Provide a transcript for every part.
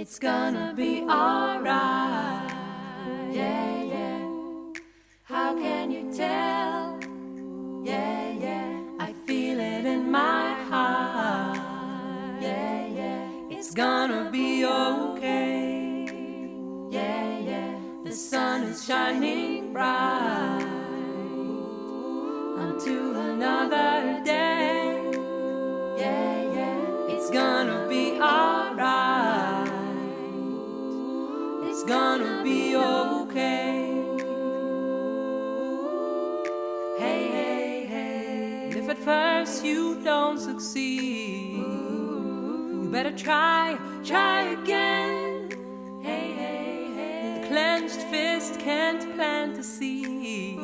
It's gonna be alright. Yeah, yeah. How can you tell? Yeah, yeah. I feel it in my heart. Yeah, yeah. It's gonna be okay. Yeah, yeah. The sun is shining bright unto another day. Yeah, yeah. It's gonna be alright. It's gonna be okay. Hey, hey, hey. If at first you don't succeed, you better try again. Hey, hey, hey. The clenched fist can't plant a seed.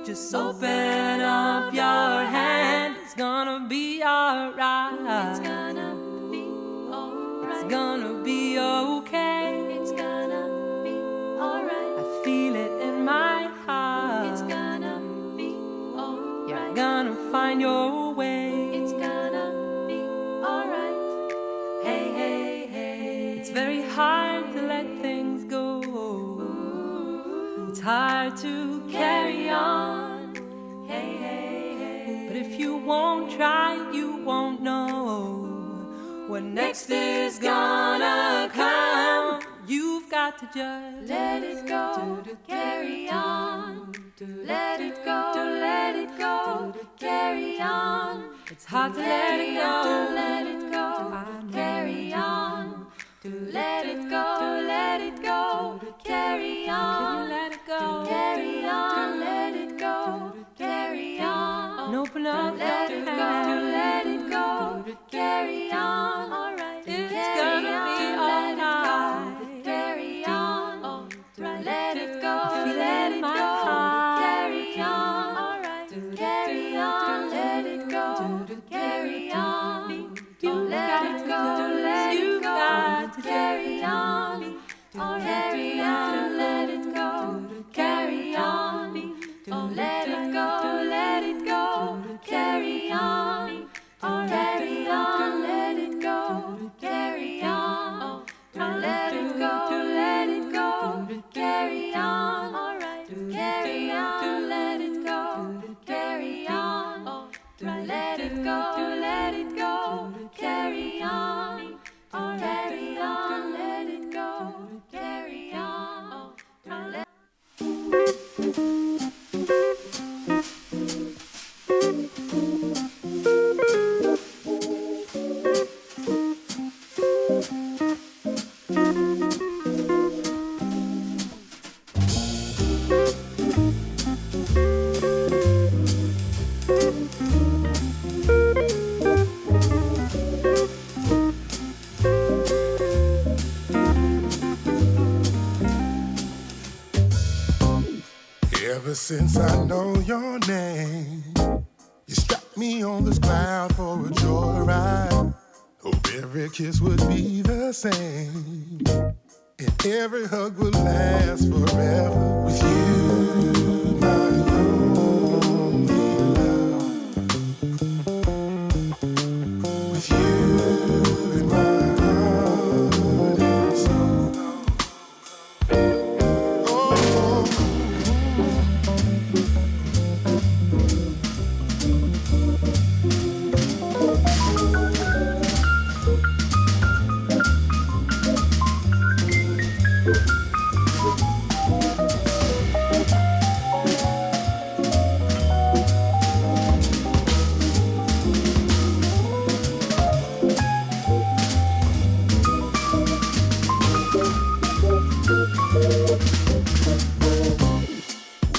Just open up your hand. It's gonna be alright. It's gonna be alright. It's gonna be okay. It's gonna be alright. I feel it in my heart. It's gonna be alright. You're gonna find your way. It's gonna be alright. Hey, hey, hey. It's very hard to let things go. It's hard to carry on. Hey, hey, hey. But if you won't try, you won't know what next is gonna come. You've got to just let it go, carry on. Let it go, carry on. It's hard to let it go, carry on. Let it go, carry on. Let it go, carry on. Let it go, carry on. And open up let it go, carry on. Alright, it's gonna be alright. Carry on. Let it go, carry on. Alright, carry on. Let it go, carry on. Let it go, carry on. Carry on, let it go, carry on. Let it go, carry on. Carry on, let it go, carry on. Let it go, carry on. Alright, carry on, let it go, carry on. Let it go, carry on. Carry on, let it go, carry on. Ever since I know your name, you struck me on this cloud for a joyride. Hope every kiss would be the same, and every hug would last forever. With you, my only love. With you in my heart and soul.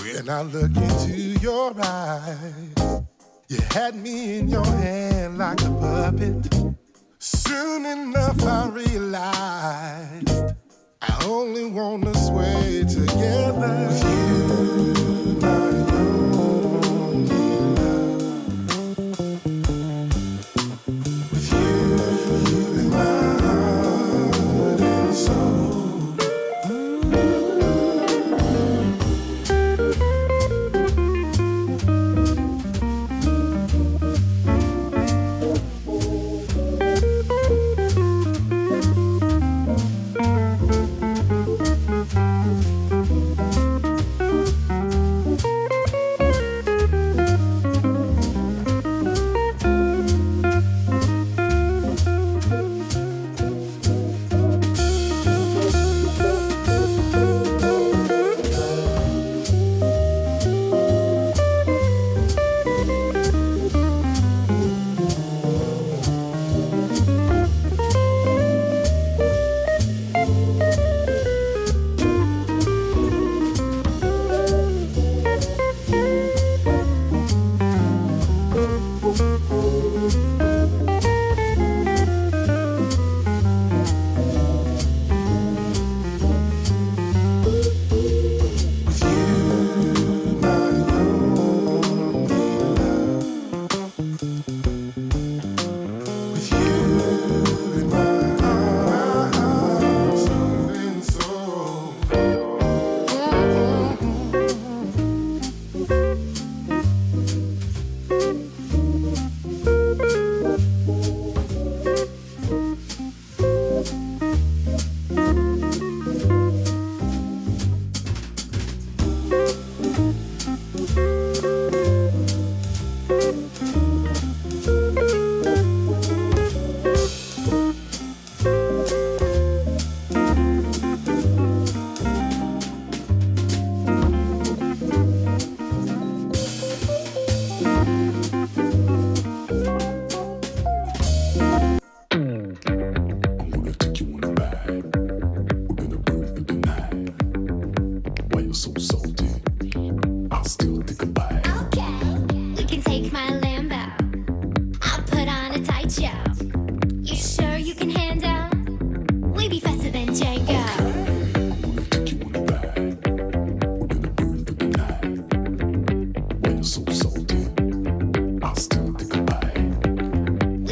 When I look into your eyes, you had me in your hand like a puppet. Soon enough I realized I only want to sway together with you, my only love. With you in my heart and soul.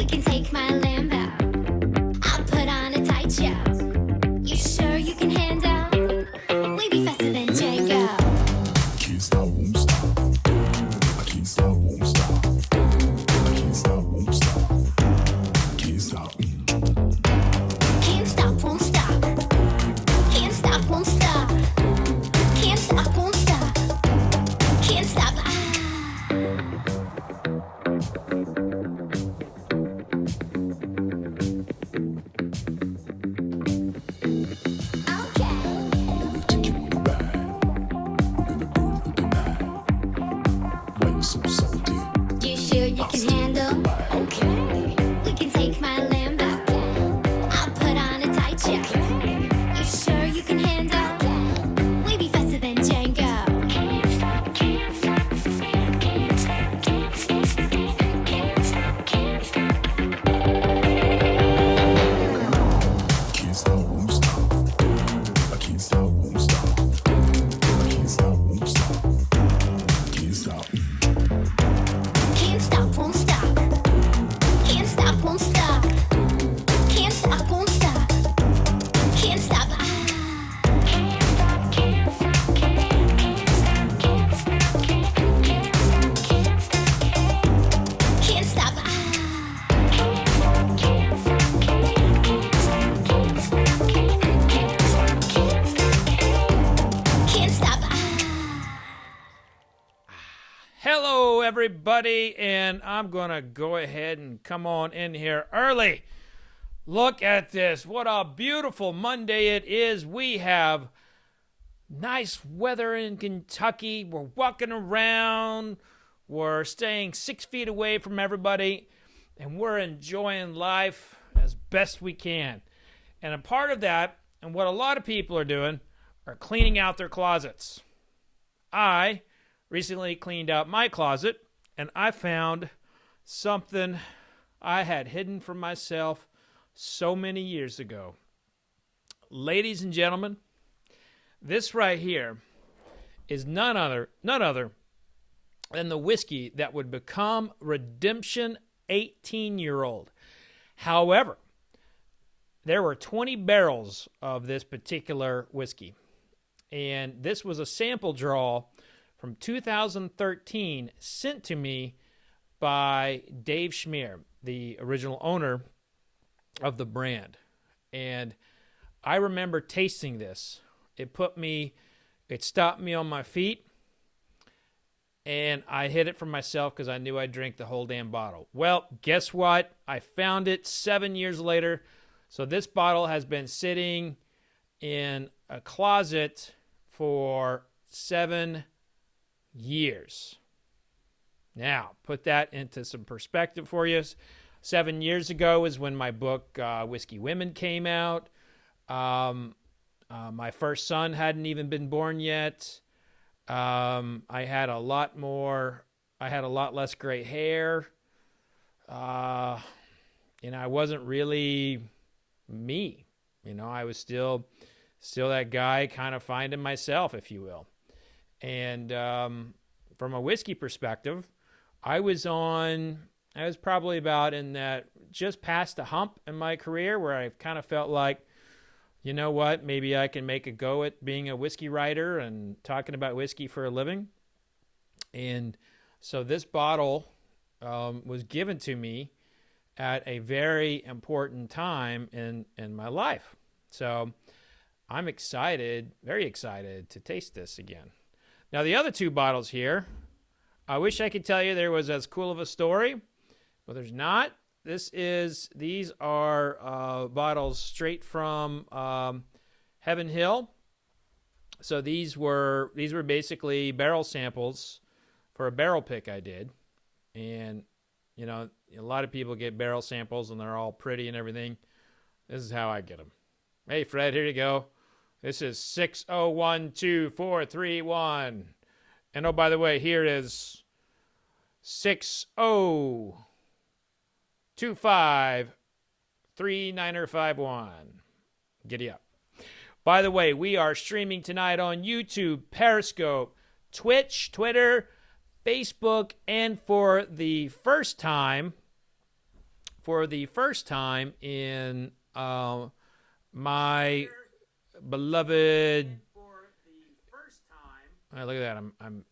can take my Lambo. I'll put on a tight show. You sure you can handle? We be faster than Django. Can't stop, won't stop. I can't stop, won't stop. I can't stop, won't stop. Can't stop. Can't stop, won't stop. Can't stop, won't stop. Can't stop, won't stop. Can't stop. Okay. I'm gonna take you on the ride. I'm gonna burn you tonight. Why you so salty? You sure you can handle? Okay. We can take my Lambo. I'll put on a tight show. You sure you can handle? We be faster than Django. Can't stop, won't stop. I can't stop, won't stop. I can't stop, won't stop. Can't stop. Can't stop, won't stop. Can't stop, won't stop. Can't stop, won't stop. Can't stop. Can't stop. Can't stop. Hello, everybody, and I'm going to go ahead and come on in here early. Look at this. What a beautiful Monday it is. We have nice weather in Kentucky. We're walking around. We're staying 6 feet away from everybody, and we're enjoying life as best we can. And a part of that, and what a lot of people are doing, are cleaning out their closets. I recently cleaned out my closet, and I found something I had hidden from myself so many years ago. Ladies and gentlemen, this right here is none other than the whiskey that would become Redemption 18-year-old. However, there were 20 barrels of this particular whiskey, and this was a sample draw from 2013 sent to me by Dave Schmier, the original owner of the brand. And I remember tasting this. It stopped me on my feet, and I hid it from myself because I knew I'd drink the whole damn bottle. Well, guess what? I found it 7 years later. So this bottle has been sitting in a closet for 7 years. Now, put that into some perspective for you. 7 years ago is when my book, Whiskey Women, came out. My first son hadn't even been born yet. I had a lot less gray hair. I wasn't really me. I was still that guy kind of finding myself, if you will. And from a whiskey perspective, I was probably about in that just past a hump in my career where I kind of felt like, you know what, maybe I can make a go at being a whiskey writer and talking about whiskey for a living. And so this bottle was given to me at a very important time in my life. So I'm excited, very excited to taste this again. Now, the other two bottles here, I wish I could tell you there was as cool of a story, but there's not. These are bottles straight from Heaven Hill. So these were basically barrel samples for a barrel pick I did. And, a lot of people get barrel samples and they're all pretty and everything. This is how I get them. Hey, Fred, here you go. This is 6012431. And oh, by the way, here is 60253951. Giddy up. By the way, we are streaming tonight on YouTube, Periscope, Twitch, Twitter, Facebook, and for the first time, for the first time in my beloved. Oh, look at that! I'm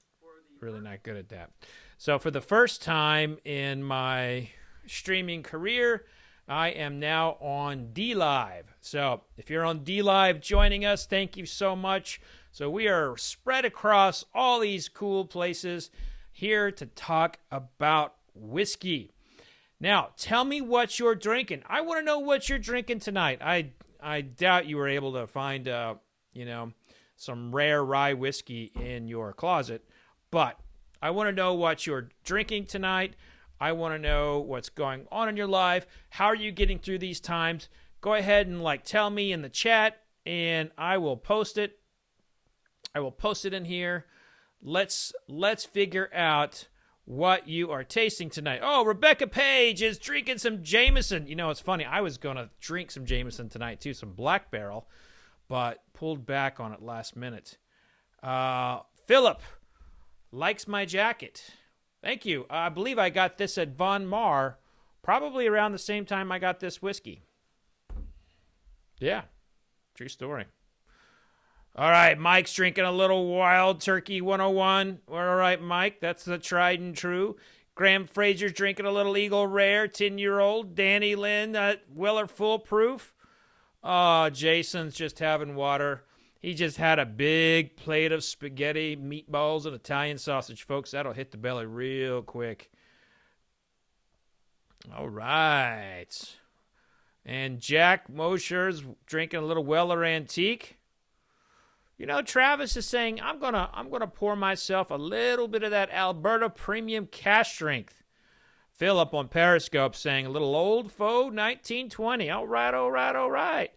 really not good at that. So for the first time in my streaming career, I am now on D Live. So if you're on D Live joining us, thank you so much. So we are spread across all these cool places here to talk about whiskey. Now, tell me what you're drinking. I want to know what you're drinking tonight. I doubt you were able to find some rare rye whiskey in your closet, but I want to know what you're drinking tonight. I want to know what's going on in your life. How are you getting through these times? Go ahead and tell me in the chat, and I will post it. I will post it in here. Let's figure out what you are tasting tonight. Oh, Rebecca Page is drinking some Jameson. You know, it's funny. I was going to drink some Jameson tonight too, some Black Barrel, but pulled back on it last minute. Philip likes my jacket. Thank you. I believe I got this at Von Mar, probably around the same time I got this whiskey. Yeah, true story. All right, Mike's drinking a little Wild Turkey 101. All right, Mike, that's the tried and true. Graham Fraser's drinking a little Eagle Rare, 10-year-old. Danny Lynn, Weller Foolproof. Jason's just having water. He just had a big plate of spaghetti, meatballs, and Italian sausage, folks. That'll hit the belly real quick. All right. And Jack Mosher's drinking a little Weller Antique. You know, Travis is saying, I'm gonna pour myself a little bit of that Alberta Premium Cash Strength. Philip on Periscope saying, a little Old Foe 1920. All right.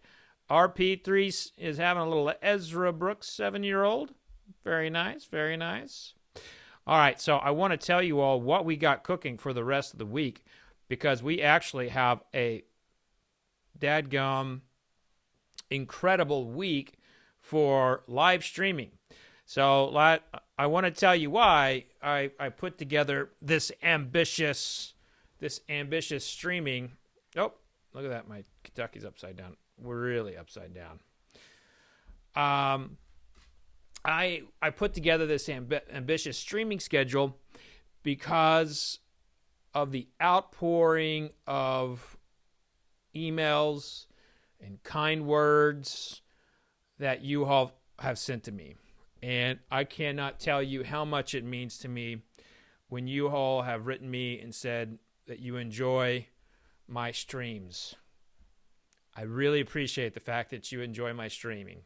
RP3 is having a little Ezra Brooks 7-year-old. Very nice. All right, so I want to tell you all what we got cooking for the rest of the week, because we actually have a dadgum incredible week for live streaming. So I want to tell you why I put together this ambitious streaming. Oh, look at that. My Kentucky's upside down. We're really upside down. I put together this ambitious streaming schedule because of the outpouring of emails and kind words that you all have sent to me. And I cannot tell you how much it means to me when you all have written me and said that you enjoy my streams. I really appreciate the fact that you enjoy my streaming.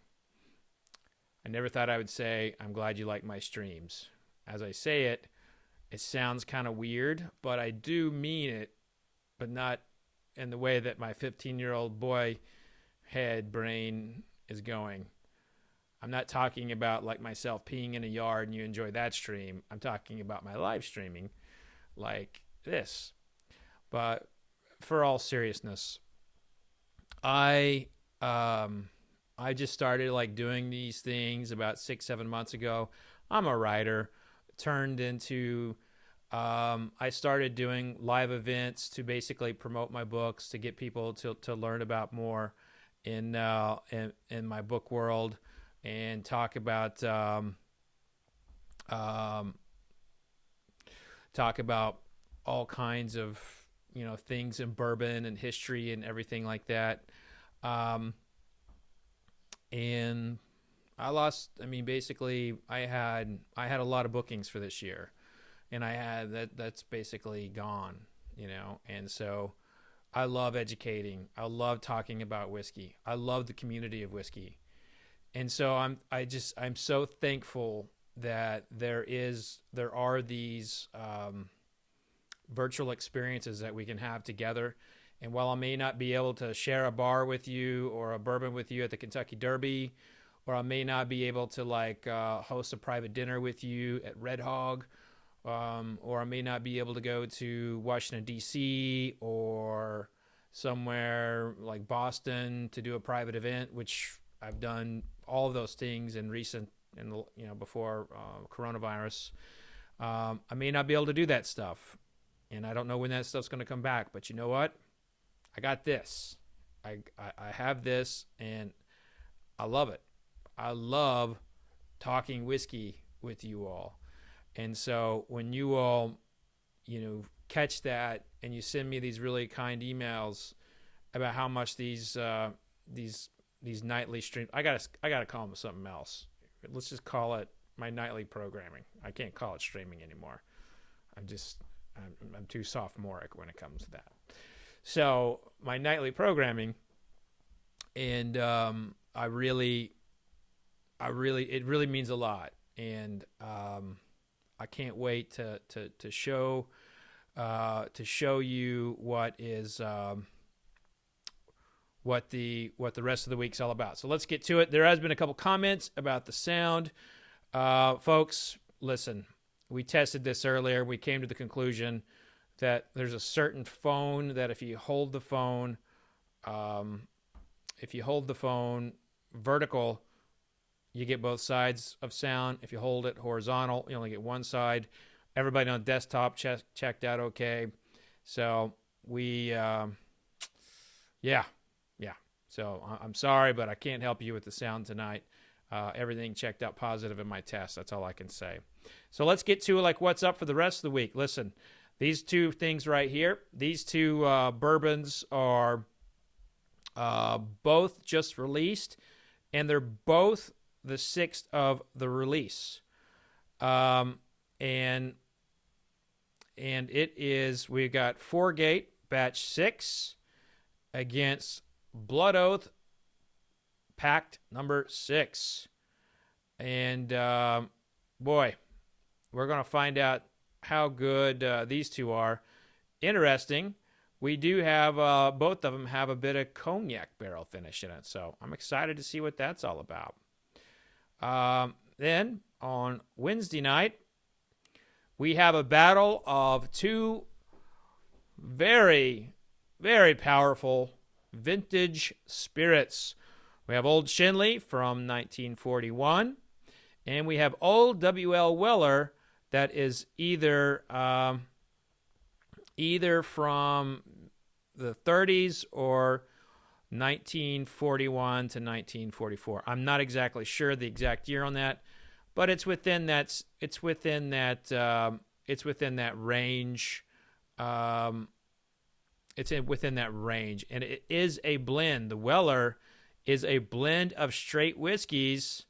I never thought I would say, I'm glad you like my streams. As I say it, it sounds kind of weird, but I do mean it, but not in the way that my 15-year-old boy head brain is going. I'm not talking about like myself peeing in a yard and you enjoy that stream. I'm talking about my live streaming like this. But for all seriousness, I just started doing these things about 6-7 months ago. I'm a writer. Turned into I started doing live events to basically promote my books, to get people to learn about more in my book world, and talk about all kinds of things in bourbon and history and everything like that. And basically I had a lot of bookings for this year, and that's basically gone, and so I love educating. I love talking about whiskey. I love the community of whiskey. And so I'm so thankful that there are these virtual experiences that we can have together. And while I may not be able to share a bar with you or a bourbon with you at the Kentucky Derby, or I may not be able to host a private dinner with you at Red Hog, or I may not be able to go to Washington, D.C. or somewhere like Boston to do a private event, which I've done all of those things before coronavirus. I may not be able to do that stuff, and I don't know when that stuff's going to come back. But you know what? I got this. I have this, and I love it. I love talking whiskey with you all. And so when you all, catch that and you send me these really kind emails about how much these nightly streams, I gotta call them something else. Let's just call it my nightly programming. I can't call it streaming anymore. I'm too sophomoric when it comes to that. So my nightly programming, and it really means a lot, and I can't wait to show you what the rest of the week's all about. So let's get to it. There has been a couple comments about the sound. Folks, listen, we tested this earlier. We came to the conclusion that there's a certain phone that if you hold the phone vertical, you get both sides of sound. If you hold it horizontal, you only get one side. Everybody on desktop checked out okay. So So I'm sorry, but I can't help you with the sound tonight. Everything checked out positive in my test. That's all I can say. So let's get to what's up for the rest of the week. Listen, these two things right here, these two bourbons are both just released, and they're both the 6th of the release. And it is, we got Foregate Batch 6 against Blood Oath Pact number 6. And boy, we're going to find out how good these two are. Interesting. We do have, both of them have a bit of cognac barrel finish in it. So I'm excited to see what that's all about. Then on Wednesday night, we have a battle of two very, very powerful vintage spirits. We have Old Shinley from 1941, and we have Old W.L. Weller that is either from the 30s or 1941 to 1944. I'm not exactly sure the exact year on that, but it's within that range. Within that range, and it is a blend. The Weller is a blend of straight whiskeys.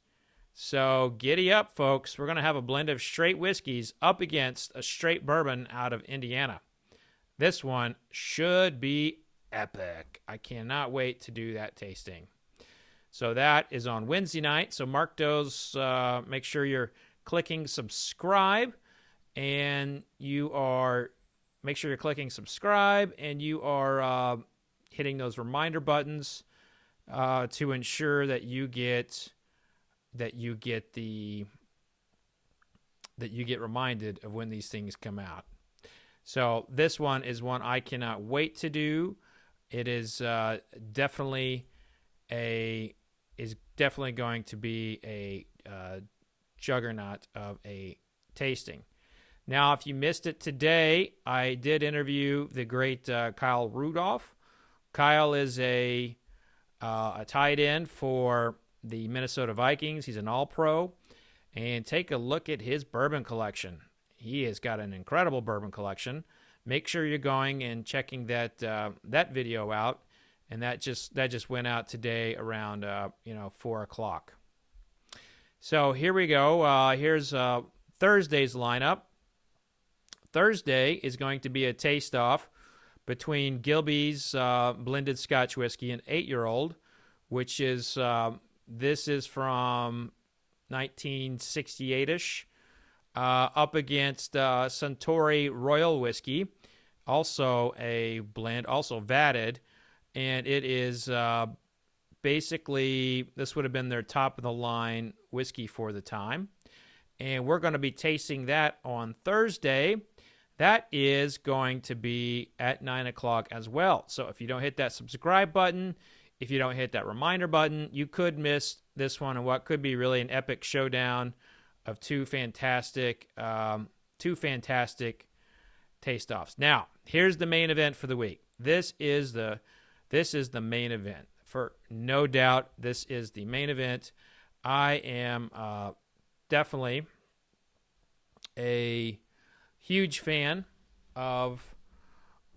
So giddy up, folks. We're going to have a blend of straight whiskeys up against a straight bourbon out of Indiana. This one should be epic. I cannot wait to do that tasting. So that is on Wednesday night. So mark those. Make sure you're clicking subscribe, and make sure you're clicking subscribe, and you are hitting those reminder buttons to ensure that you get reminded of when these things come out. So this one is one I cannot wait to do. It is definitely going to be a juggernaut of a tasting. Now, if you missed it today, I did interview the great Kyle Rudolph. Kyle is a tight end for the Minnesota Vikings. He's an All-Pro. And take a look at his bourbon collection. He has got an incredible bourbon collection. Make sure you're going and checking that video out. And that just went out today around 4 o'clock. So here we go. Here's Thursday's lineup. Thursday is going to be a taste-off between Gilbey's blended Scotch whiskey and 8-year-old, which is this is from 1968-ish, up against Suntory Royal whiskey, also a blend, also vatted, and it is basically, this would have been their top-of-the-line whiskey for the time, and we're going to be tasting that on Thursday. That is going to be at 9 o'clock as well. So if you don't hit that subscribe button, if you don't hit that reminder button, you could miss this one and what could be really an epic showdown of two fantastic taste-offs. Now, here's the main event for the week. this is the main event. For no doubt, this is the main event. I am definitely a huge fan of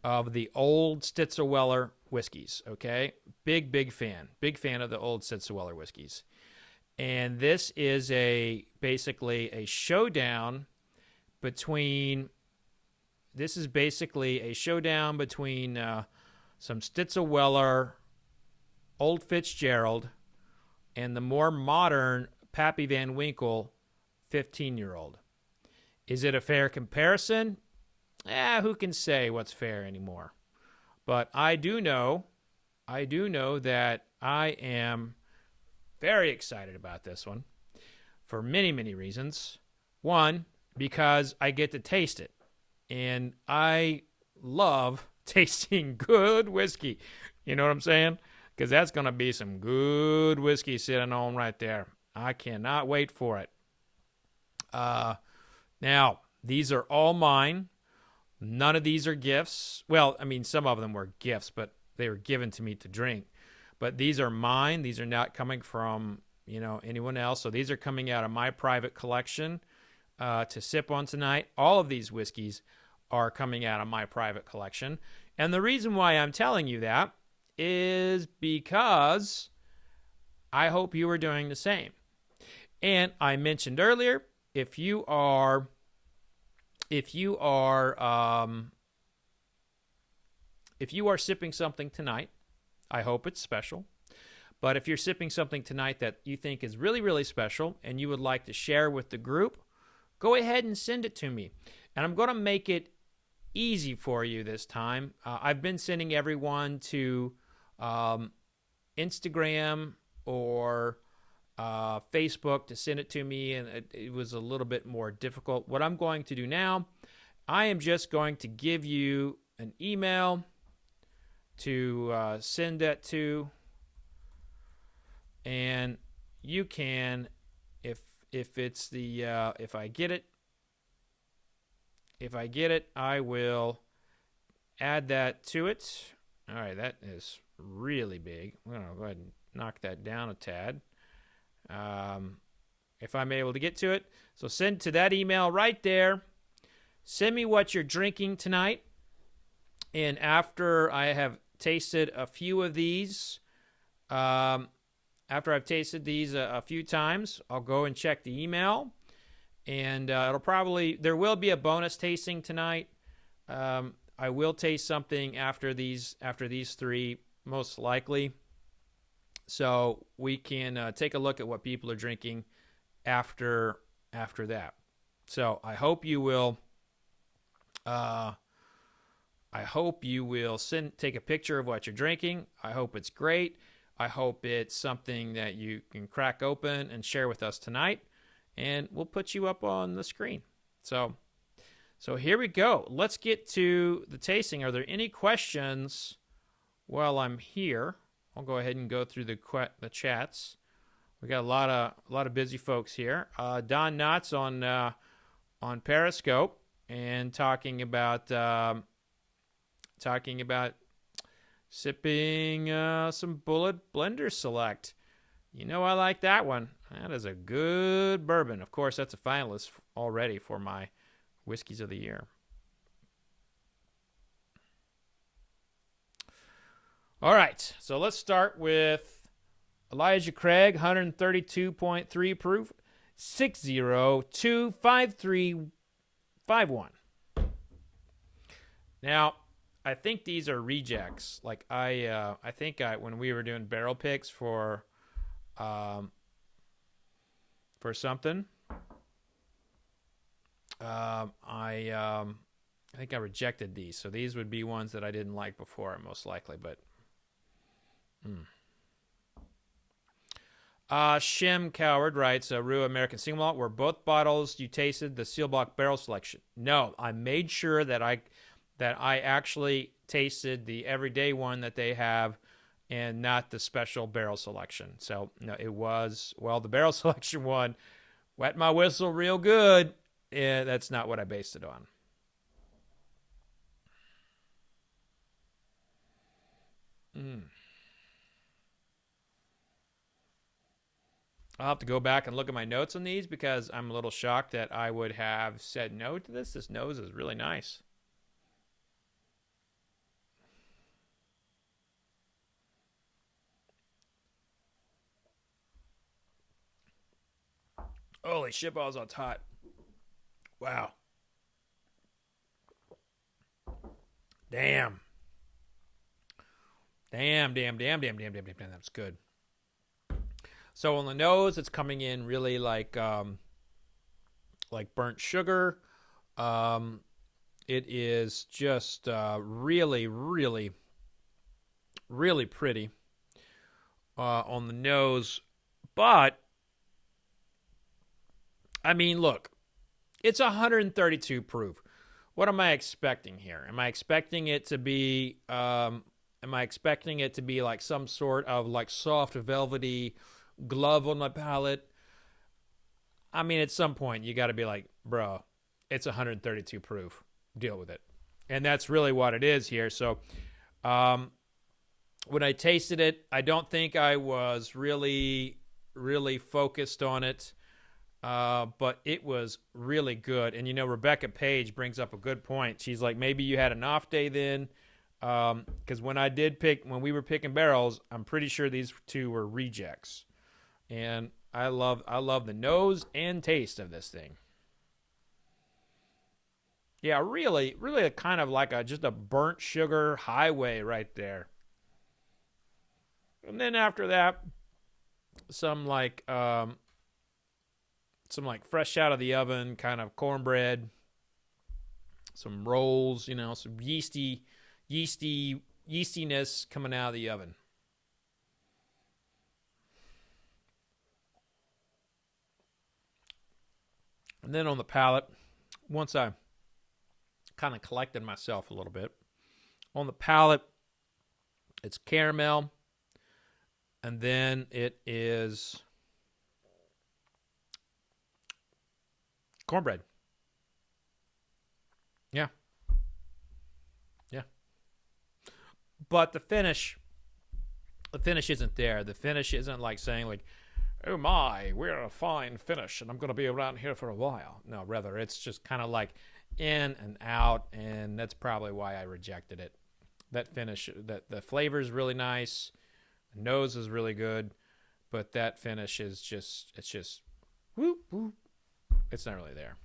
the old Stitzer-Weller whiskeys, okay? Big fan of the old Stitzer-Weller whiskeys. And this is basically a showdown between some Stitzer-Weller Old Fitzgerald and the more modern Pappy Van Winkle 15-year-old. Is it a fair comparison? Who can say what's fair anymore? But I do know that I am very excited about this one for many, many reasons. One, because I get to taste it. And I love tasting good whiskey. You know what I'm saying? Because that's going to be some good whiskey sitting on right there. I cannot wait for it. Now, these are all mine. None of these are gifts. Well, I mean, some of them were gifts, but they were given to me to drink. But these are mine. These are not coming from, anyone else. So these are coming out of my private collection to sip on tonight. All of these whiskeys are coming out of my private collection. And the reason why I'm telling you that is because I hope you are doing the same. And I mentioned earlier, if you are sipping something tonight, I hope it's special. But if you're sipping something tonight that you think is really, really special and you would like to share with the group, go ahead and send it to me. And I'm going to make it easy for you this time. I've been sending everyone to Instagram or Facebook to send it to me, and it was a little bit more difficult. What I'm going to do now, I am just going to give you an email to send that to, and you can, if I get it, I will add that to it. All right, that is really big. I'm going to go ahead and knock that down a tad. If I'm able to get to it. So send to that email right there. Send me what you're drinking tonight. And after I have tasted a few of these, after I've tasted these a few times, I'll go and check the email. And there will be a bonus tasting tonight. I will taste something after these three, most likely. So we can take a look at what people are drinking after that. So I hope you will. Take a picture of what you're drinking. I hope it's great. I hope it's something that you can crack open and share with us tonight, and we'll put you up on the screen. So here we go. Let's get to the tasting. Are there any questions while I'm here? I'll go ahead and go through the chats. We got a lot of busy folks here. Don Knotts on Periscope and talking about sipping some Bullet Blender Select. I like that one. That is a good bourbon. Of course, that's a finalist already for my Whiskeys of the Year. All right, so let's start with Elijah Craig, 132.3 proof, 6025351. Now, I think these are rejects. Like I think when we were doing barrel picks for something, I think I rejected these. So these would be ones that I didn't like before, most likely. But Shim Coward writes, Rue American Single Malt, were both bottles you tasted the Seelbach barrel selection? No, I made sure that I actually tasted the everyday one that they have and not the special barrel selection. So no, it was, the barrel selection one wet my whistle real good. Yeah, that's not what I based it on. I'll have to go back and look at my notes on these because I'm a little shocked that I would have said no to this. This nose is really nice. Holy shit balls, that's hot. Wow. Damn. Damn. That's good. So on the nose, it's coming in really like burnt sugar. It is just really pretty on the nose. But, I mean, look, it's 132 proof. What am I expecting here? Am I expecting it to be like some sort of like soft, velvety glove on my palate? I mean, at some point, you got to be like, bro, it's 132 proof. Deal with it. And that's really what it is here. So when I tasted it, I don't think I was really focused on it. But it was really good. And, you know, Rebecca Page brings up a good point. She's like, maybe you had an off day then. Because when we were picking barrels, I'm pretty sure these two were rejects. And I love the nose and taste of this thing. Yeah, really kind of like just a burnt sugar highway right there. And then after that, some fresh out of the oven kind of cornbread, some rolls, you know, some yeastiness coming out of the oven. And then on the palate, once I kind of collected myself a little bit, on the palate, it's caramel, and then it is cornbread. Yeah. But the finish isn't there. The finish isn't like saying like, oh my, we're a fine finish and I'm going to be around here for a while. No, rather it's just kind of like in and out, and that's probably why I rejected it. That finish, the flavor is really nice. The nose is really good, but that finish is just, it's just, whoop, whoop. It's not really there.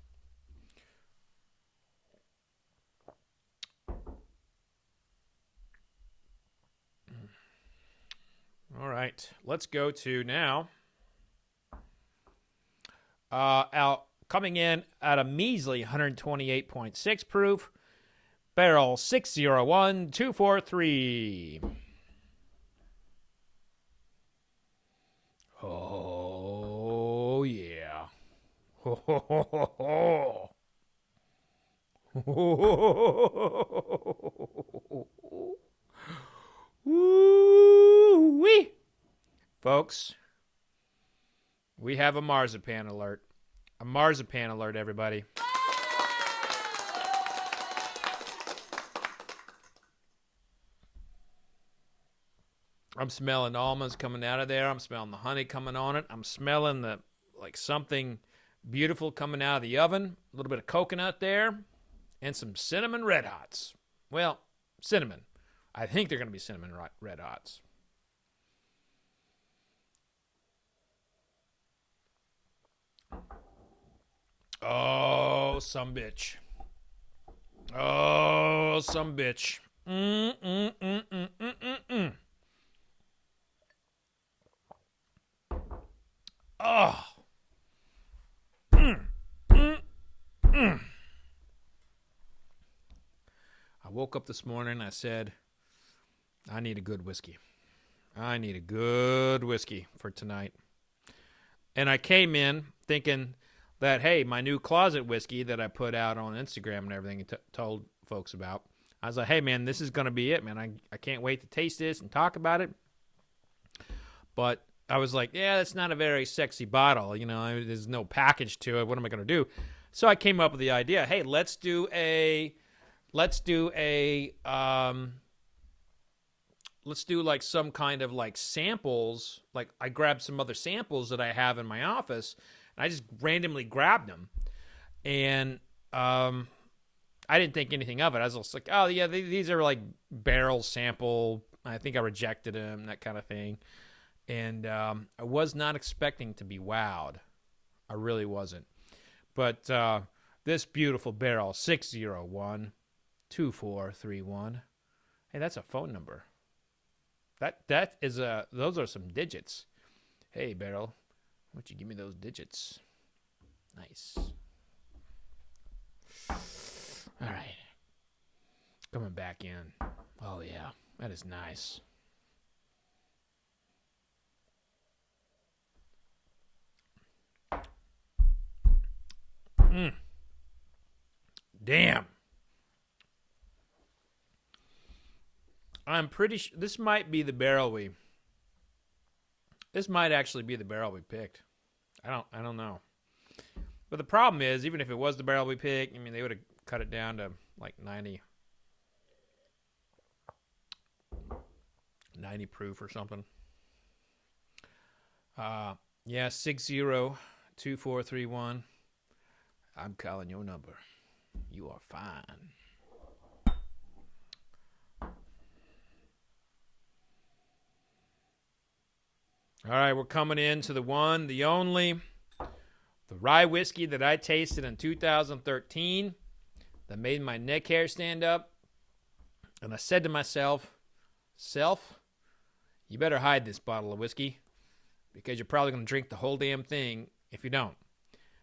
All right, let's go to now. Out coming in at a measly 128.6 proof, barrel 601243. Oh yeah. Ho ho ho ho ho. Woo-wee. Folks, we have a marzipan alert. A marzipan alert, everybody. I'm smelling almonds coming out of there. I'm smelling the honey coming on it. I'm smelling something beautiful coming out of the oven. A little bit of coconut there. And some cinnamon red hots. Well, cinnamon. I think they're going to be cinnamon red hots. Oh, some bitch. Oh, some bitch. Oh. I woke up this morning and I said, I need a good whiskey. I need a good whiskey for tonight. And I came in thinking that, hey, my new closet whiskey that I put out on Instagram and everything and told folks about, I was like, hey, man, this is going to be it, man. I can't wait to taste this and talk about it. But I was like, yeah, that's not a very sexy bottle. You know, there's no package to it. What am I going to do? So I came up with the idea, hey, let's do a let's do like some kind of like samples. Like I grabbed some other samples that I have in my office, and I just randomly grabbed them, and I didn't think anything of it. I was just like, oh yeah, these are like barrel sample. I think I rejected them, that kind of thing, and I was not expecting to be wowed. I really wasn't. But this beautiful barrel, 601-2431. Hey, that's a phone number. That is those are some digits. Hey, barrel, why don't you give me those digits? Nice. All right. Coming back in. Oh, yeah. That is nice. Damn. I'm pretty sure this might be the barrel This might actually be the barrel we picked. I don't know. But the problem is, even if it was the barrel we picked, I mean, they would have cut it down to like 90 proof or something. Yeah, 602431. I'm calling your number. You are fine. All right, we're coming into the one, the only, the rye whiskey that I tasted in 2013 that made my neck hair stand up. And I said to myself, you better hide this bottle of whiskey because you're probably going to drink the whole damn thing if you don't.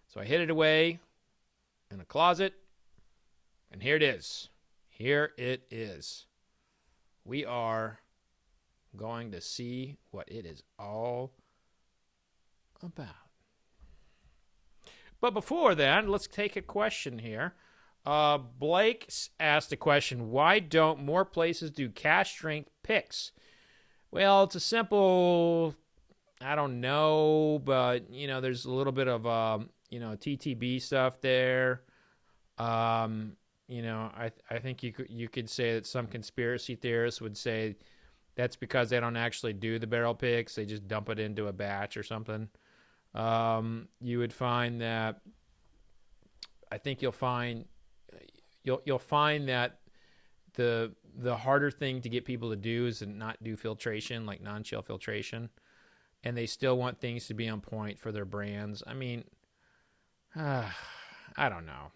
So I hid it away in a closet, and here it is. Here it is. We are going to see what it is all about. But before that, let's take a question here. Blake asked a question, why don't more places do cask strength picks? Well, it's a simple, I don't know, but, you know, there's a little bit of, TTB stuff there. I think you could say that some conspiracy theorists would say that's because they don't actually do the barrel picks. They just dump it into a batch or something. You would find that, I think you'll find that the harder thing to get people to do is to not do filtration, like non-chill filtration, and they still want things to be on point for their brands. I mean, I don't know.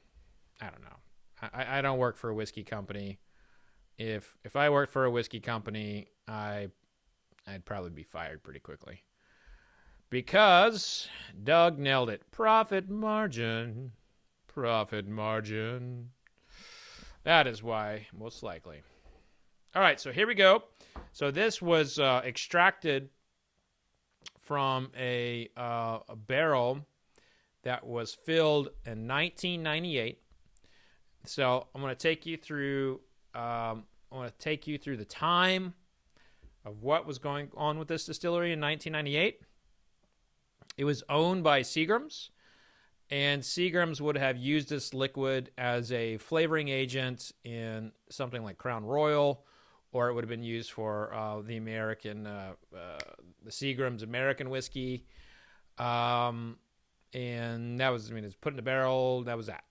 I don't work for a whiskey company. If I worked for a whiskey company, I'd probably be fired pretty quickly. Because Doug nailed it. Profit margin. That is why, most likely. All right, so here we go. So this was extracted from a barrel that was filled in 1998. So I'm going to take you through. I want to take you through the time of what was going on with this distillery in 1998. It was owned by Seagram's, and Seagram's would have used this liquid as a flavoring agent in something like Crown Royal, or it would have been used for the Seagram's American whiskey. And that was, it's put in a barrel. That was that.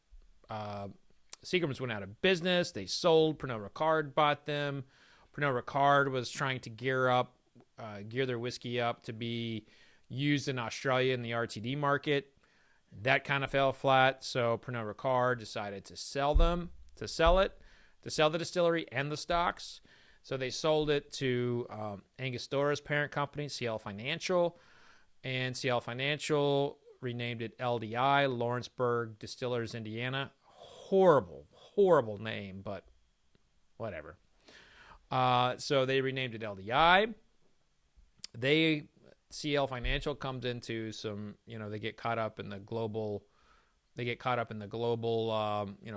Seagram's went out of business. They sold. Pernod Ricard bought them. Pernod Ricard was trying to gear their whiskey up to be used in Australia in the RTD market. That kind of fell flat, so Pernod Ricard decided to sell the distillery and the stocks. So they sold it to Angostora's parent company, CL Financial, and CL Financial renamed it LDI, Lawrenceburg Distillers, Indiana. Horrible name, but whatever. So they renamed it LDI. CL Financial comes into some, they get caught up in the global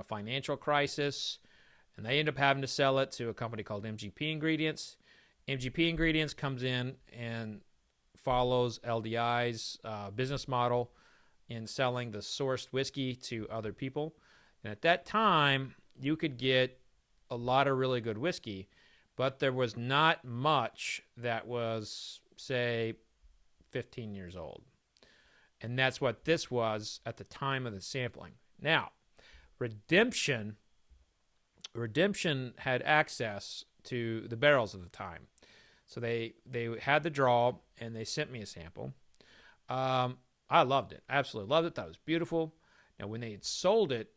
financial crisis, and they end up having to sell it to a company called MGP Ingredients. MGP Ingredients comes in and follows LDI's business model in selling the sourced whiskey to other people. And at that time, you could get a lot of really good whiskey, but there was not much that was, say, 15 years old. And that's what this was at the time of the sampling. Now, Redemption had access to the barrels at the time. So they had the draw, and they sent me a sample. I loved it. Absolutely loved it. Thought it was beautiful. Now, when they had sold it,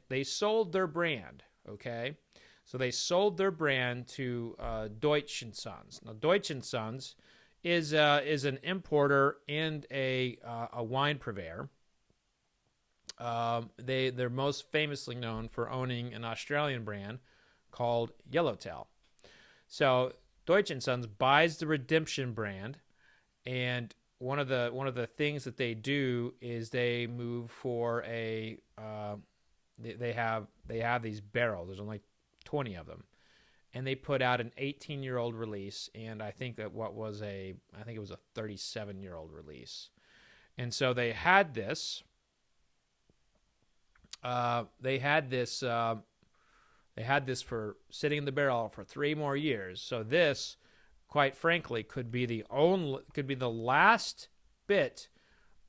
they sold their brand, okay? So they sold their brand to Deutsch and Sons. Now, Deutsch and Sons is an importer and a wine purveyor. They're most famously known for owning an Australian brand called Yellowtail. So Deutsch and Sons buys the Redemption brand, and one of the things that they do is they move for a they have these barrels. There's only 20 of them, and they put out an 18-year-old release, and I think it was a 37-year-old release. And so they had this for sitting in the barrel for 3 more years. So this, quite frankly, could be the last bit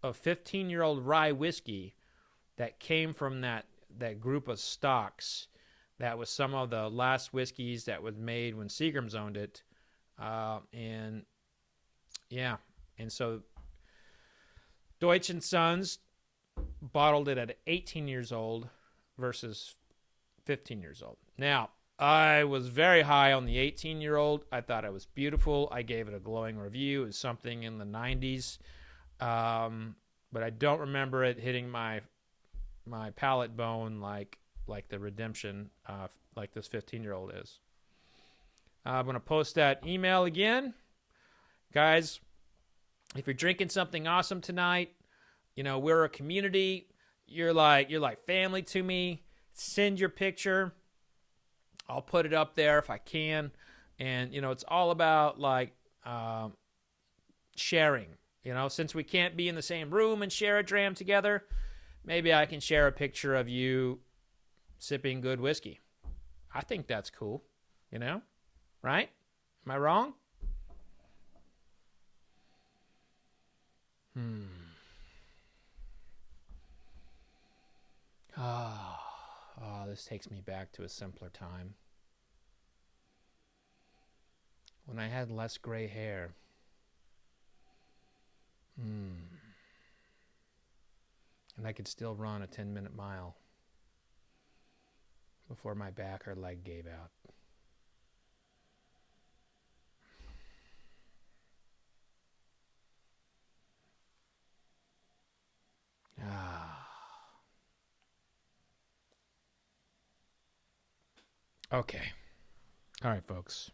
of 15-year-old rye whiskey that came from that group of stocks. That was some of the last whiskeys that was made when Seagram's owned it. And so Deutsch and Sons bottled it at 18 years old versus 15 years old. Now, I was very high on the 18-year-old. I thought it was beautiful. I gave it a glowing review. It was something in the 90s. But I don't remember it hitting my palate bone like the Redemption, like this 15-year-old is. I'm going to post that email again. Guys, if you're drinking something awesome tonight, we're a community. You're like family to me. Send your picture. I'll put it up there if I can. And, it's all about sharing. Since we can't be in the same room and share a dram together, maybe I can share a picture of you sipping good whiskey. I think that's cool, right? Am I wrong? Oh, this takes me back to a simpler time when I had less gray hair. And I could still run a 10-minute mile before my back or leg gave out. Okay. All right, folks.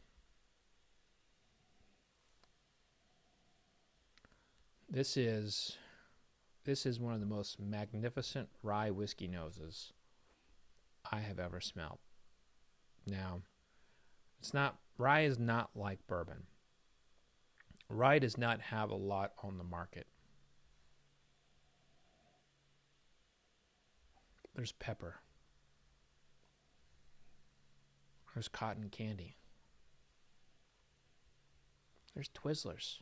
This is one of the most magnificent rye whiskey noses I have ever smelled. Now, rye is not like bourbon. Rye does not have a lot on the market. There's pepper. There's cotton candy. There's Twizzlers.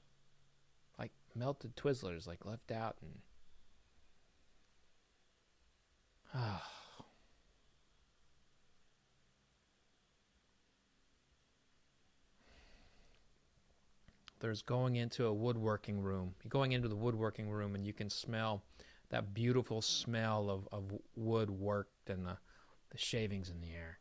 Like melted Twizzlers, left out. And there's going into a woodworking room. You're going into the woodworking room, and you can smell that beautiful smell of wood worked and the shavings in the air.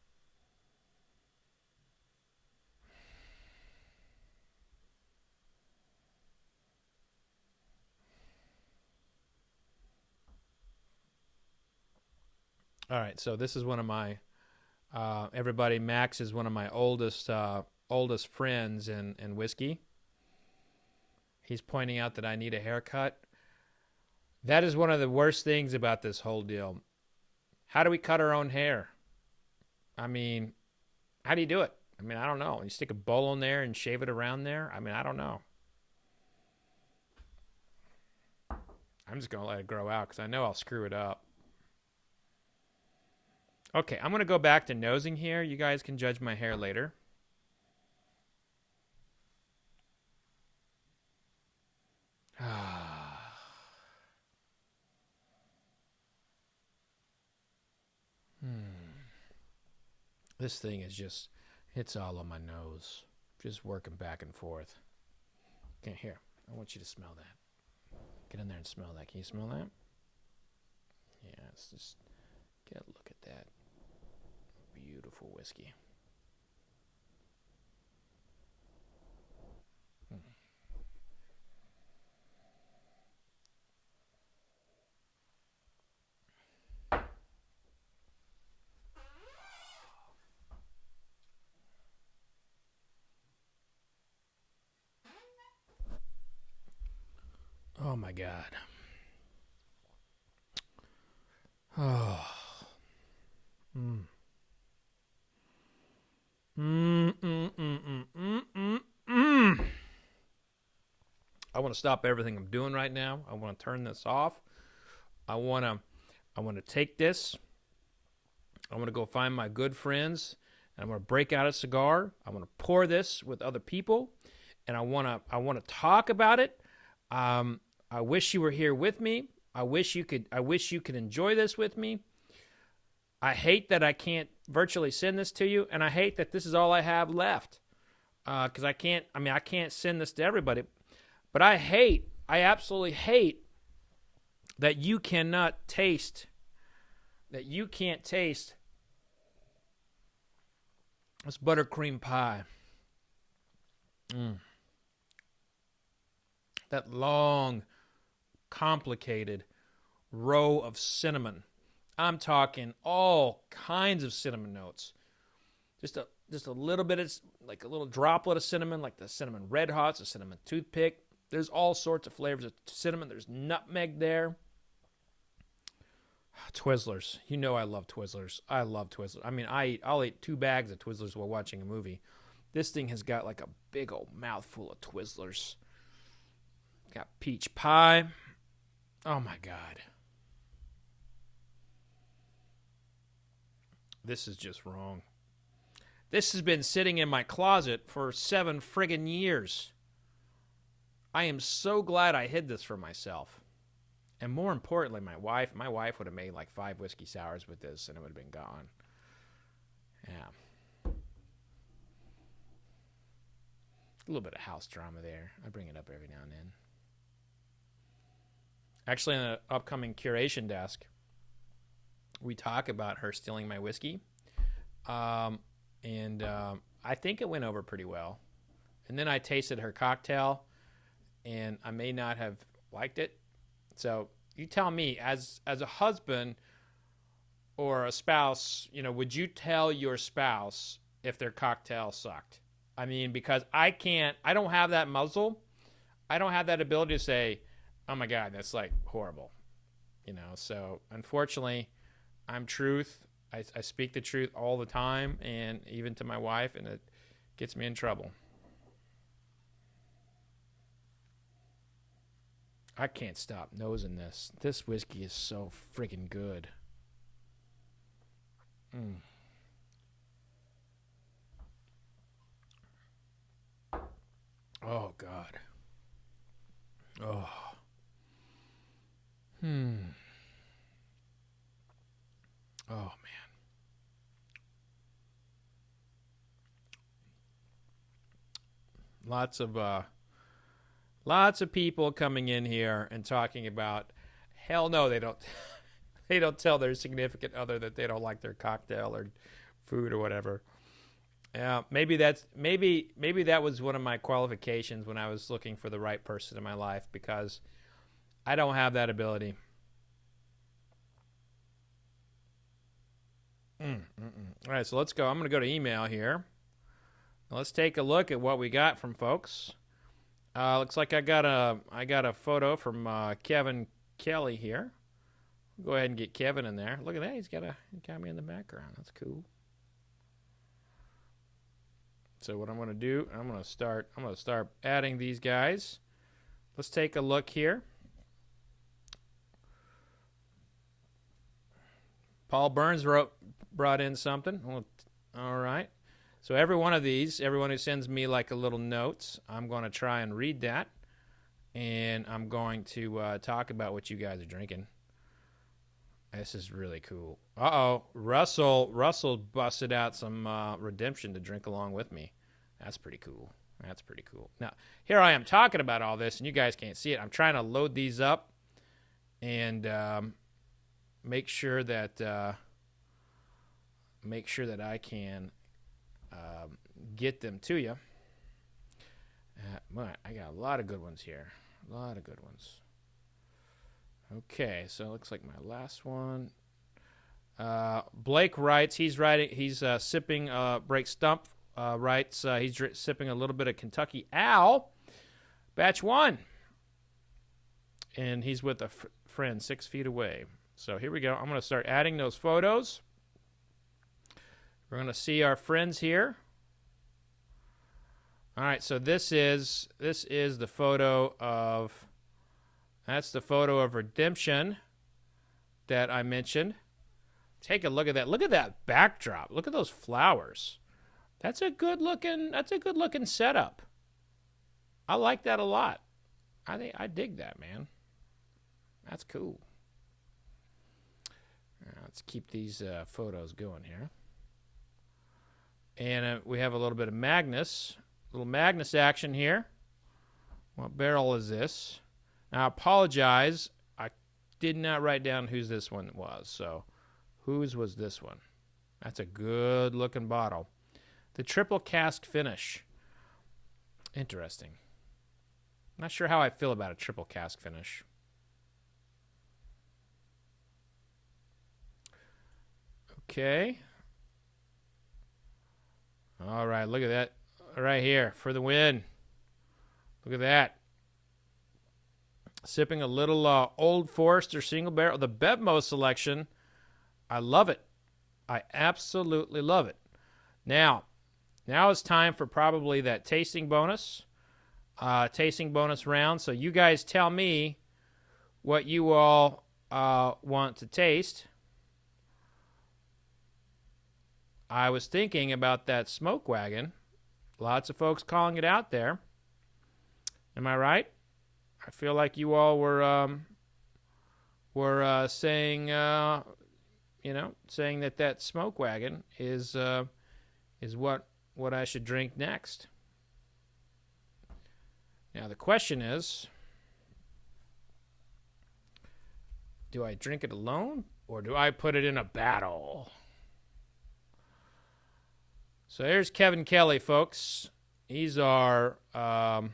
All right, so this is one of my, Max is one of my oldest friends in whiskey. He's pointing out that I need a haircut. That is one of the worst things about this whole deal. How do we cut our own hair? I mean, how do you do it? I mean, I don't know. You stick a bowl in there and shave it around there? I mean, I don't know. I'm just going to let it grow out because I know I'll screw it up. Okay, I'm going to go back to nosing here. You guys can judge my hair later. This thing is just, it's all on my nose. Just working back and forth. Okay, here. I want you to smell that. Get in there and smell that. Can you smell that? Yeah, let's just get a look at that. Beautiful whiskey. Oh my God. Oh. I want to stop everything I'm doing right now. I want to turn this off. I want to take this. I want to go find my good friends, and I'm going to break out a cigar. I want to pour this with other people, and I want to talk about it. I wish you were here with me. I wish you could enjoy this with me. I hate that I can't virtually send this to you, and I hate that this is all I have left. Because I can't send this to everybody. But I absolutely hate that you can't taste this buttercream pie. That long, complicated row of cinnamon. I'm talking all kinds of cinnamon notes. Just a little bit of, like a little droplet of cinnamon, like the cinnamon Red Hots, the cinnamon toothpick. There's all sorts of flavors of cinnamon. There's nutmeg there. Twizzlers. You know I love Twizzlers. I love Twizzlers. I mean, I'll eat 2 bags of Twizzlers while watching a movie. This thing has got like a big old mouthful of Twizzlers. Got peach pie. Oh my God. This is just wrong. This has been sitting in my closet for 7 friggin' years. I am so glad I hid this from myself. And more importantly, my wife would have made like 5 whiskey sours with this and it would have been gone. Yeah. A little bit of house drama there. I bring it up every now and then. Actually, on the upcoming curation desk, we talk about her stealing my whiskey. And I think it went over pretty well. And then I tasted her cocktail, and I may not have liked it. So you tell me, as a husband or a spouse, you know, would you tell your spouse if their cocktail sucked? I mean, because I don't have that muzzle. I don't have that ability to say, oh my God, that's like horrible. You know, so unfortunately, I'm truth. I speak the truth all the time, and even to my wife, and it gets me in trouble. I can't stop nosing this. This whiskey is so freaking good. Oh, God. Oh. Oh, man. Lots of people coming in here and talking about, hell no, they don't they don't tell their significant other that they don't like their cocktail or food or whatever. Maybe that was one of my qualifications when I was looking for the right person in my life, because I don't have that ability. All right, so let's go. I'm going to go to email here. Let's take a look at what we got from folks. Looks like I got a photo from Kevin Kelly here. Go ahead and get Kevin in there. Look at that. He got me in the background. That's cool. So what I'm going to do, I'm going to start adding these guys. Let's take a look here. Paul Burns brought in something. All right. So everyone who sends me like a little notes, I'm going to try and read that, and I'm going to talk about what you guys are drinking. This is really cool. Uh-oh. Russell busted out some redemption to drink along with me. That's pretty cool. That's pretty cool. Now, here I am talking about all this, and you guys can't see it. I'm trying to load these up and make sure that I can get them to you. I got a lot of good ones here. A lot of good ones. Okay, so it looks like my last one. Blake writes, he's sipping, Break Stump writes, he's sipping a little bit of Kentucky Al, batch 1. And he's with a friend 6 feet away. So here we go. I'm going to start adding those photos. We're going to see our friends here. All right, so this is the photo of, that's the photo of redemption that I mentioned. Take a look at that. Look at that backdrop. Look at those flowers. That's a good looking setup. I like that a lot. I dig that, man. That's cool. Let's keep these photos going here. And we have a little bit of Magnus. Little Magnus action here. What barrel is this? Now, I apologize. I did not write down whose this one was. So, whose was this one? That's a good-looking bottle. The triple cask finish. Interesting. Not sure how I feel about a triple cask finish. Okay. All right, look at that. Right here for the win. Look at that. Sipping a little Old Forester single barrel. The Bevmo selection. I love it. I absolutely love it. Now it's time for probably that tasting bonus round. So you guys tell me what you all want to taste. I was thinking about that Smoke Wagon. Lots of folks calling it out there. Am I right? I feel like you all were saying, saying that Smoke Wagon is what I should drink next. Now the question is, do I drink it alone or do I put it in a battle? So here's Kevin Kelly, folks. He's going to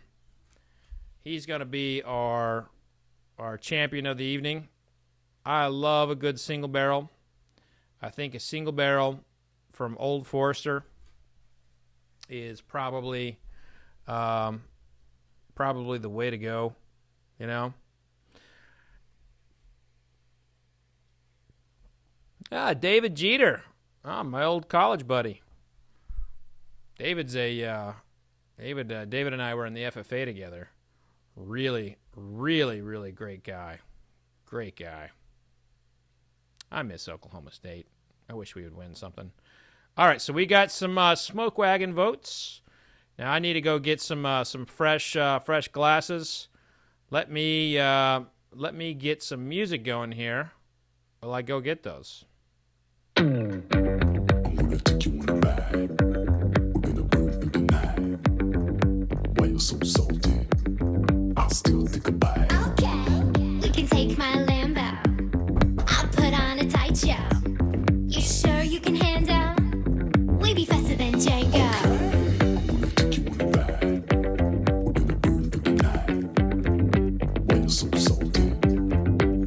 be our champion of the evening. I love a good single barrel. I think a single barrel from Old Forester is probably the way to go, you know. David Jeter. My old college buddy. David and I were in the FFA together. Really, really, really great guy. Great guy. I miss Oklahoma State. I wish we would win something. All right, so we got some Smoke Wagon votes. Now I need to go get some fresh glasses. Let me get some music going here while I go get those. I'm gonna take you on a ride. We're gonna burn through the night. Why you're so salty? I'll still take a bite. Okay, we can take my Lambo. I'll put on a tight show. You sure you can handle? We be faster than Django. I'm gonna take you on a ride. We're gonna burn through the night. Why you're so salty?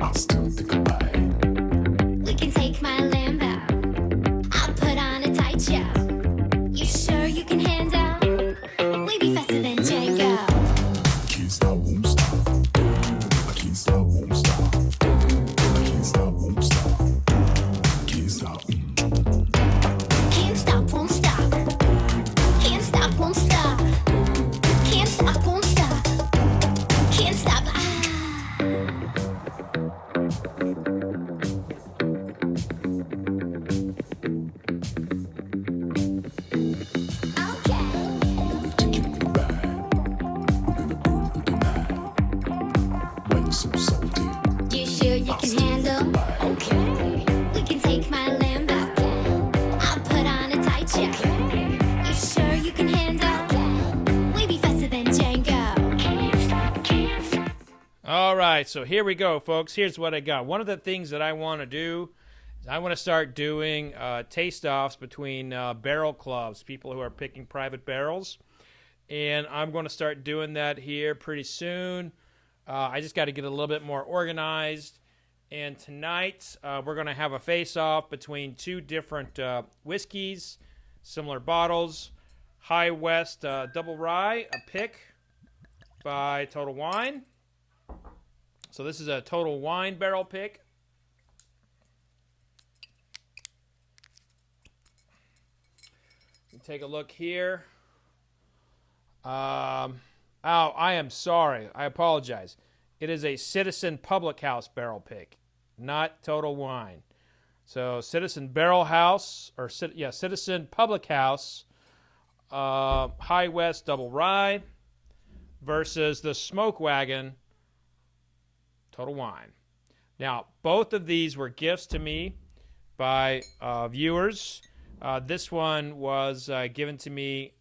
I'll still take a bite. We can take my Lambo. I'll put on a tight show. You sure you can handle? We be faster than Django. Can't stop, won't stop. I can't stop, won't stop. I can't stop, won't stop. Can't stop. Can't stop, won't stop. Can't stop, won't stop. Can't stop, won't stop. Can't stop. Okay. I'm gonna take you on a ride. We're gonna burn through the night. Why you're so salty? You sure you can handle? Okay. All right, so here we go, folks. Here's what I got. One of the things that I want to do is I want to start doing taste-offs between barrel clubs, people who are picking private barrels. And I'm going to start doing that here pretty soon. I just got to get a little bit more organized. And tonight, we're going to have a face-off between two different whiskeys, similar bottles. High West Double Rye, a pick by Total Wine. So this is a Total Wine barrel pick. You take a look here. I am sorry. I apologize. It is a Citizen Public House barrel pick, not Total Wine. So Citizen Barrel House, or Citizen Public House, High West Double Rye versus the Smoke Wagon Total Wine. Now, both of these were gifts to me by viewers. This one was given to me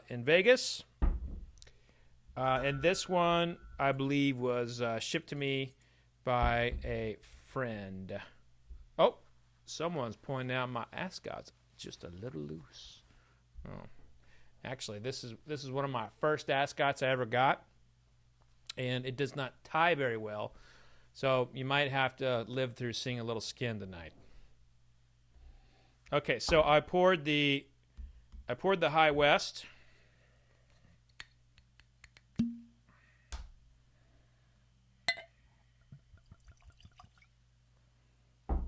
in Vegas. And this one, I believe, was shipped to me by a friend. Oh, someone's pointing out my ascot's just a little loose. Oh, actually, this is one of my first ascots I ever got, and it does not tie very well. So you might have to live through seeing a little skin tonight. Okay, so I poured the High West.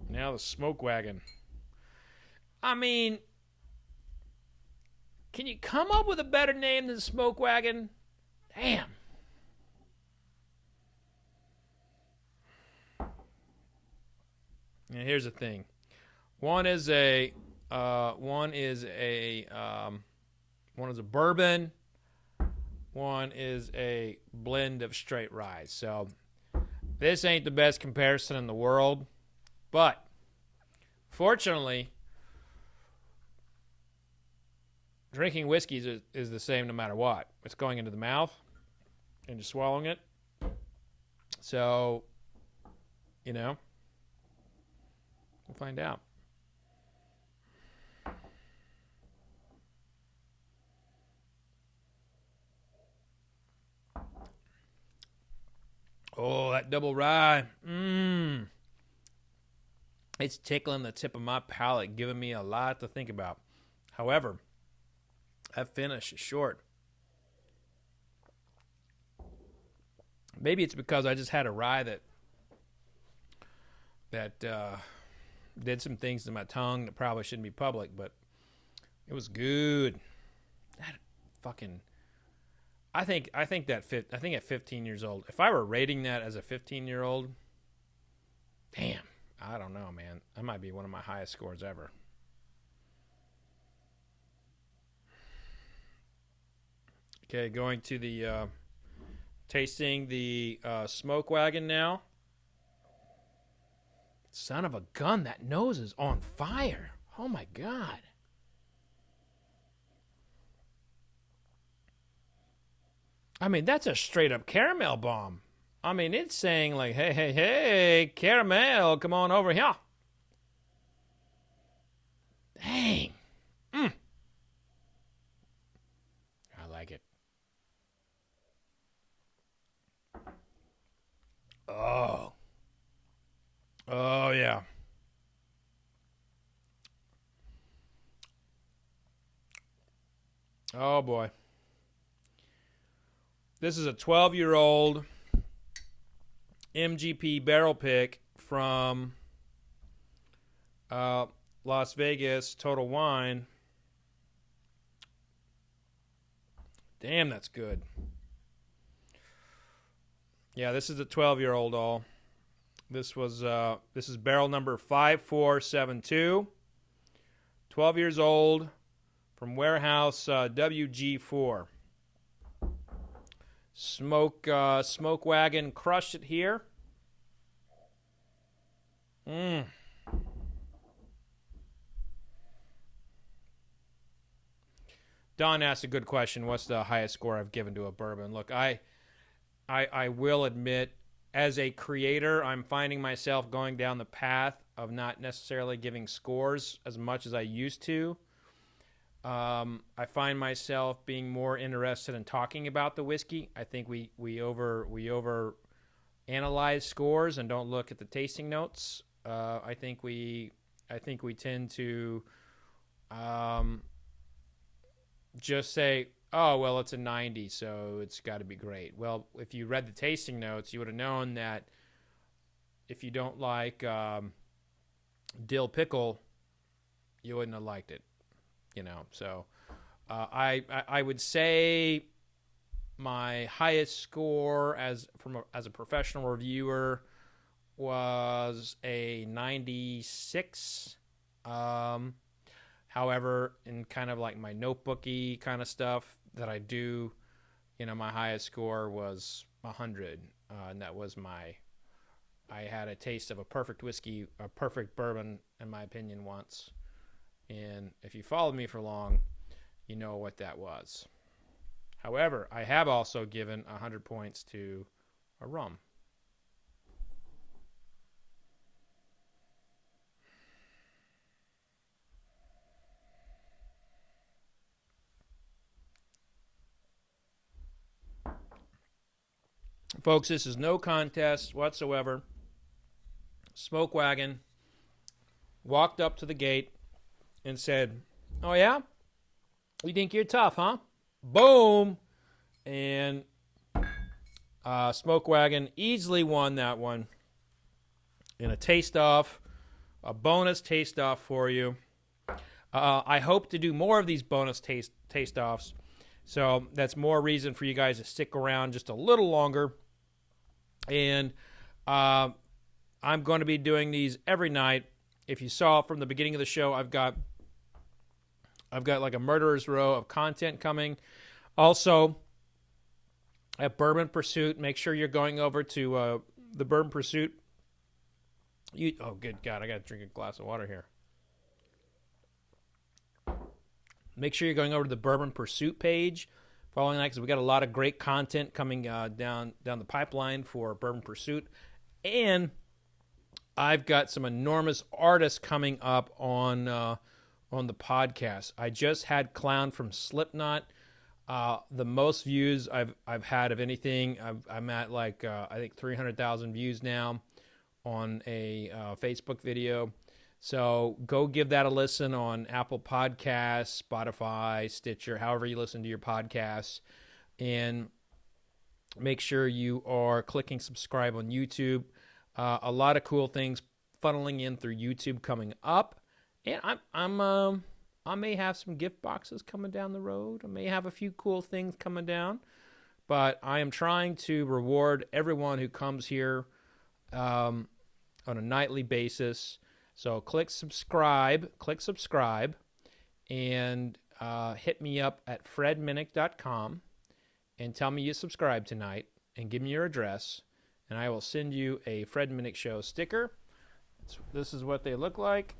Now the Smoke Wagon. I mean, can you come up with a better name than Smoke Wagon? Damn. And here's the thing. One is a bourbon. One is a blend of straight rye. So this ain't the best comparison in the world, but fortunately, drinking whiskeys is the same no matter what. It's going into the mouth and just swallowing it. So, you know, we'll find out. Oh, that double rye. It's tickling the tip of my palate, giving me a lot to think about. However, that finish is short. Maybe it's because I just had a rye that did some things to my tongue that probably shouldn't be public, but it was good. That fucking... I think at 15 years old, if I were rating that as a 15-year-old, damn, I don't know, man. That might be one of my highest scores ever. Okay, going to the tasting the Smoke Wagon now. Son of a gun, that nose is on fire. Oh my God. I mean, that's a straight up caramel bomb. I mean, it's saying like, hey, hey, hey, caramel, come on over here. Dang. I like it. Oh. Oh, yeah. Oh, boy. This is a 12-year-old MGP barrel pick from Las Vegas, Total Wine. Damn, that's good. Yeah, this is a 12-year-old all. This is barrel number 5472. 12 years old from Warehouse WG4. Smoke Wagon crushed it here. Don asked a good question. What's the highest score I've given to a bourbon? Look, I will admit as a creator, I'm finding myself going down the path of not necessarily giving scores as much as I used to. I find myself being more interested in talking about the whiskey. I think we over analyze scores and don't look at the tasting notes. I think we tend to just say, oh, well, it's a 90, so it's got to be great. Well, if you read the tasting notes, you would have known that if you don't like dill pickle, you wouldn't have liked it. So I would say my highest score as a professional reviewer was a 96. However, in kind of like my notebooky kind of stuff that I do, my highest score was 100, and that was I had a taste of a perfect whiskey, a perfect bourbon, in my opinion, once. And if you followed me for long, you know what that was. However, I have also given 100 points to a rum. Folks, this is no contest whatsoever. Smoke Wagon walked up to the gate and said, "Oh yeah? You think you're tough, huh?" Boom! And Smoke Wagon easily won that one in a taste-off, a bonus taste-off for you. I hope to do more of these bonus taste-offs, so that's more reason for you guys to stick around just a little longer. And I'm going to be doing these every night. If you saw from the beginning of the show, I've got like a murderer's row of content coming. Also, at Bourbon Pursuit, make sure you're going over to the Bourbon Pursuit. Oh, good God, I got to drink a glass of water here. Make sure you're going over to the Bourbon Pursuit page, following that, because we got a lot of great content coming down the pipeline for Bourbon Pursuit. And I've got some enormous artists coming up on the podcast. I just had Clown from Slipknot. The most views I've had of anything. I'm at like I think 300,000 views now on a Facebook video. So go give that a listen on Apple Podcasts, Spotify, Stitcher, however you listen to your podcasts, and make sure you are clicking subscribe on YouTube. A lot of cool things funneling in through YouTube coming up, and I may have some gift boxes coming down the road. I may have a few cool things coming down, but I am trying to reward everyone who comes here on a nightly basis. So click subscribe, and hit me up at fredminnick.com and tell me you subscribed tonight and give me your address, and I will send you a Fred Minnick Show sticker. This is what they look like.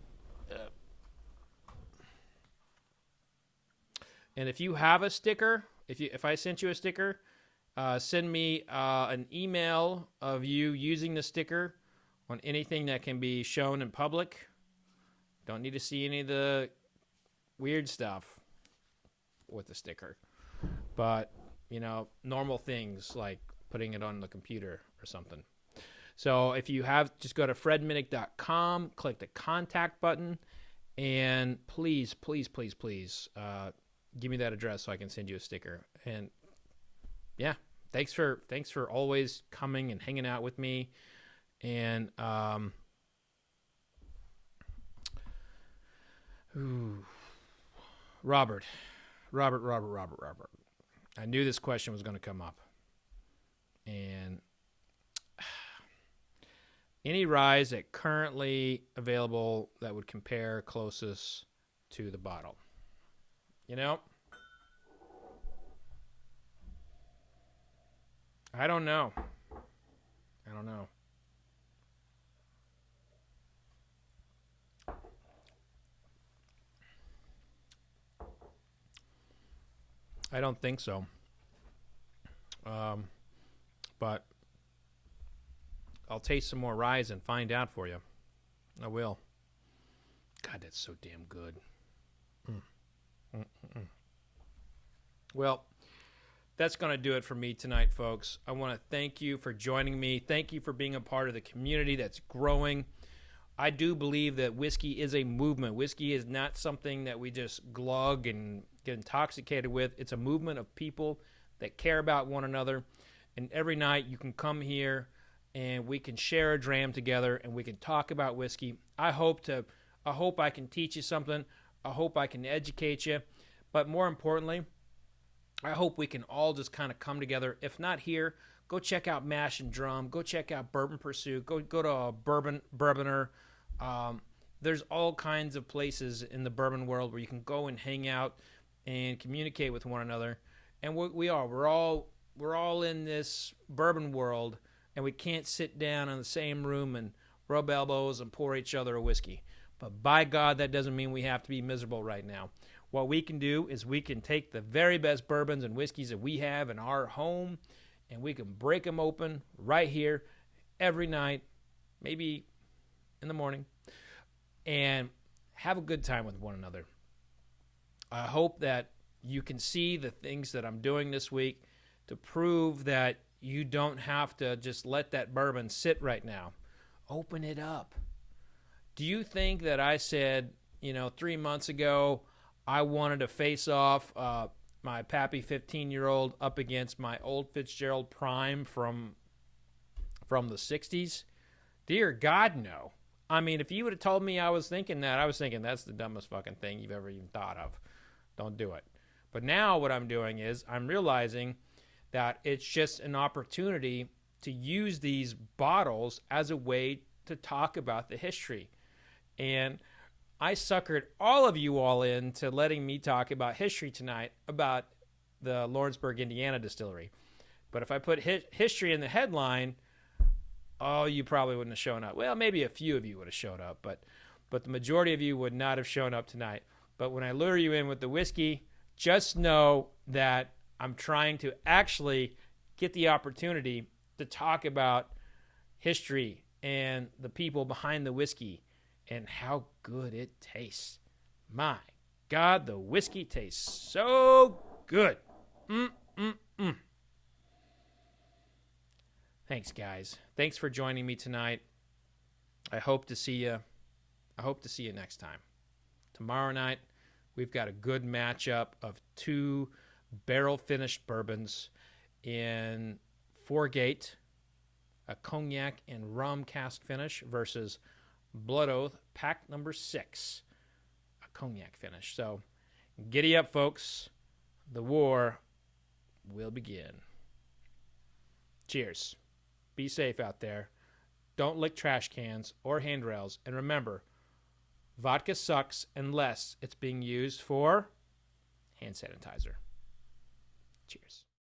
And if you have a sticker, if I sent you a sticker, send me an email of you using the sticker on anything that can be shown in public. Don't need to see any of the weird stuff with the sticker. But, normal things like putting it on the computer or something. So if you have, just go to fredminnick.com, click the contact button, and please, give me that address so I can send you a sticker. And yeah, thanks for always coming and hanging out with me. And Robert. I knew this question was going to come up. And any ryes that currently available that would compare closest to the bottle? I don't know. I don't think so. But I'll taste some more rye and find out for you. I will. God, that's so damn good. Well, that's going to do it for me tonight, folks. I want to thank you for joining me. Thank you for being a part of the community that's growing. I do believe that whiskey is a movement. Whiskey is not something that we just glug and get intoxicated with. It's a movement of people that care about one another. And every night you can come here and we can share a dram together and we can talk about whiskey. I hope I can teach you something. I hope I can educate you. But more importantly, I hope we can all just kind of come together. If not here, go check out Mash and Drum. Go check out Bourbon Pursuit. Go to a Bourboner. There's all kinds of places in the bourbon world where you can go and hang out and communicate with one another. And we're all in this bourbon world, and we can't sit down in the same room and rub elbows and pour each other a whiskey. But by God, that doesn't mean we have to be miserable right now. What we can do is we can take the very best bourbons and whiskeys that we have in our home, and we can break them open right here every night, maybe in the morning, and have a good time with one another. I hope that you can see the things that I'm doing this week to prove that you don't have to just let that bourbon sit right now. Open it up. Do you think that I said, 3 months ago, I wanted to face off my Pappy 15-year-old up against my old Fitzgerald Prime from the 60s? Dear God, no. I mean, if you would have told me I was thinking that, I was thinking that's the dumbest fucking thing you've ever even thought of. Don't do it. But now what I'm doing is I'm realizing that it's just an opportunity to use these bottles as a way to talk about the history. And I suckered all of you all into letting me talk about history tonight about the Lawrenceburg, Indiana distillery. But if I put history in the headline, you probably wouldn't have shown up. Well, maybe a few of you would have showed up, but the majority of you would not have shown up tonight. But when I lure you in with the whiskey, just know that I'm trying to actually get the opportunity to talk about history and the people behind the whiskey and how good it tastes. My God, the whiskey tastes so good. Thanks, guys. Thanks for joining me tonight. I hope to see you. I hope to see you next time. Tomorrow night, we've got a good matchup of 2 barrel-finished bourbons in Foregate, a cognac and rum cask finish, versus Blood Oath, pack number 6, a cognac finish. So, giddy up, folks. The war will begin. Cheers. Be safe out there. Don't lick trash cans or handrails. And remember, vodka sucks unless it's being used for hand sanitizer. Cheers.